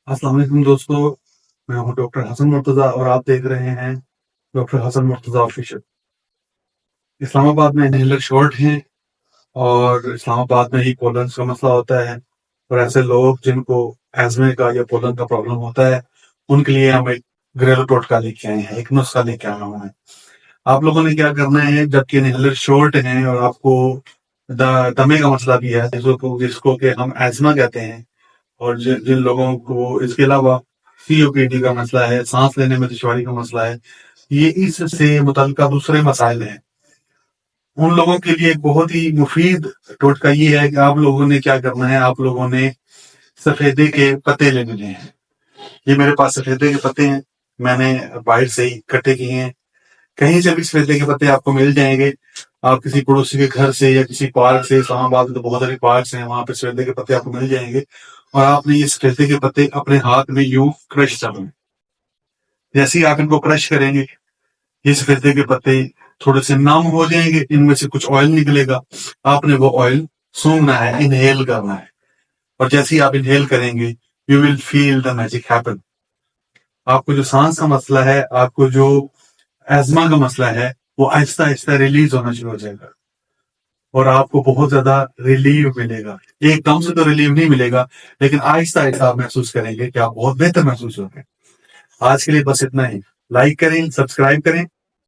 अस्सलाम वालेकुम दोस्तों। मैं हूं डॉक्टर हसन मुर्तजा और आप देख रहे हैं डॉक्टर हसन मुर्तजा ऑफिशियल। इस्लामाबाद में इनहेलर शॉर्ट हैं और इस्लामाबाद में ही पोलन का मसला होता है, और ऐसे लोग जिनको एजमे का या पोलन का प्रॉब्लम होता है उनके लिए हम एक घरेलू टोटका लेके आए हैं, एक नुस्खा लेके आया हूं मैं। आप लोगों ने क्या करना है, जबकि इनहेलर शॉर्ट हैं और आपको दमे का मसला भी है जिसको जिसको कि हम एजमा कहते हैं, और जिन लोगों को इसके अलावा सीओपीडी का मसला है, सांस लेने में दुश्वारी का मसला है, ये इससे मुतल्लिका दूसरे मसाइल हैं, उन लोगों के लिए एक बहुत ही मुफीद टोटका ये है कि आप लोगों ने क्या करना है, आप लोगों ने सफेदे के पत्ते लेने हैं। ये मेरे पास सफेदे के पत्ते हैं, मैंने बाहर से ही इकट्ठे किए हैं। कहीं से भी सफेदे के पत्ते आपको मिल जाएंगे। आप किसी पड़ोसी के घर से या किसी पार्क से, इस्लामाबाद में तो बहुत सारे पार्क हैं, वहां पे सफेदे के पत्ते आपको मिल जाएंगे। और आपने ये सफेदे के पत्ते अपने हाथ में यूं क्रश करने। जैसे ही आप इनको क्रश करेंगे, ये सफेदे के पत्ते थोड़े से नम हो जाएंगे, इनमें से कुछ ऑयल निकलेगा। आपने वो ऑयल सूंघना है, इनहेल करना है, और जैसे ही आप इनहेल करेंगे you will feel the magic happen. आपको जो सांस का मसला है, आपको जो एजमा का मसला है, वो आहिस्ता आहिस्ता रिलीज होना शुरू हो जाएगा और आपको बहुत ज्यादा रिलीव मिलेगा। एकदम से तो रिलीव नहीं मिलेगा, लेकिन आहिस्ता आहिस्ता आप महसूस करेंगे कि आप बहुत बेहतर महसूस होंगे। आज के लिए बस इतना ही। लाइक करें, सब्सक्राइब करें